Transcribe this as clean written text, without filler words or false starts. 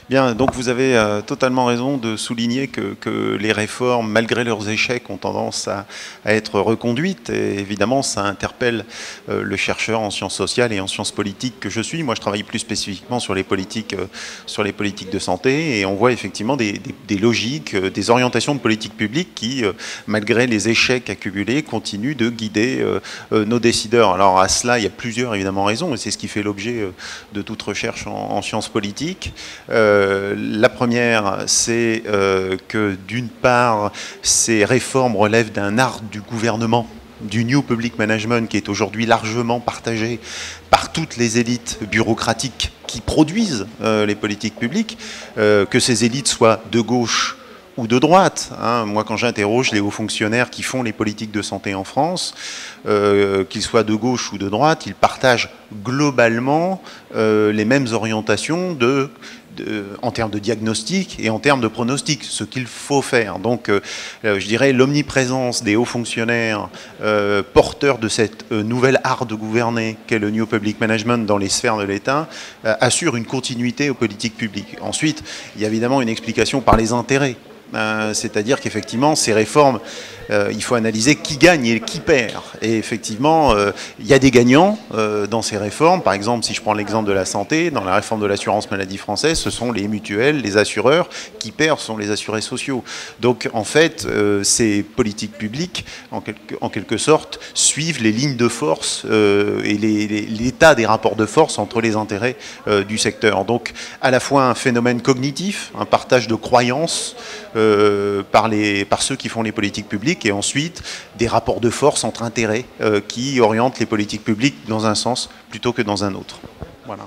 Bien, donc vous avez totalement raison de souligner que les réformes, malgré leurs échecs, ont tendance à être reconduites. Et évidemment, ça interpelle le chercheur en sciences sociales et en sciences politiques que je suis. Moi, je travaille plus spécifiquement sur les politiques de santé, et on voit effectivement des logiques, des orientations de politique publique qui, malgré les échecs accumulés, continuent de guider nos décideurs. Alors à cela, il y a plusieurs évidemment raisons, et c'est ce qui fait l'objet de toute recherche en sciences politiques. La première, c'est que d'une part, ces réformes relèvent d'un art du gouvernement, du New Public Management, qui est aujourd'hui largement partagé par toutes les élites bureaucratiques qui produisent les politiques publiques, que ces élites soient de gauche ou de droite. Moi, quand j'interroge les hauts fonctionnaires qui font les politiques de santé en France, qu'ils soient de gauche ou de droite, ils partagent globalement les mêmes orientations en termes de diagnostic et en termes de pronostic, ce qu'il faut faire. Donc, je dirais, l'omniprésence des hauts fonctionnaires porteurs de cette nouvelle art de gouverner qu'est le New Public Management dans les sphères de l'État assure une continuité aux politiques publiques. Ensuite, il y a évidemment une explication par les intérêts. C'est-à-dire qu'effectivement, ces réformes, il faut analyser qui gagne et qui perd. Et effectivement, il y a des gagnants dans ces réformes. Par exemple, si je prends l'exemple de la santé, dans la réforme de l'assurance maladie française, ce sont les mutuelles, les assureurs. Qui perdent sont les assurés sociaux. Donc, en fait, ces politiques publiques, en quelque sorte, suivent les lignes de force et l'état des rapports de force entre les intérêts du secteur. Donc, à la fois un phénomène cognitif, un partage de croyances par ceux qui font les politiques publiques, et ensuite des rapports de force entre intérêts qui orientent les politiques publiques dans un sens plutôt que dans un autre. Voilà.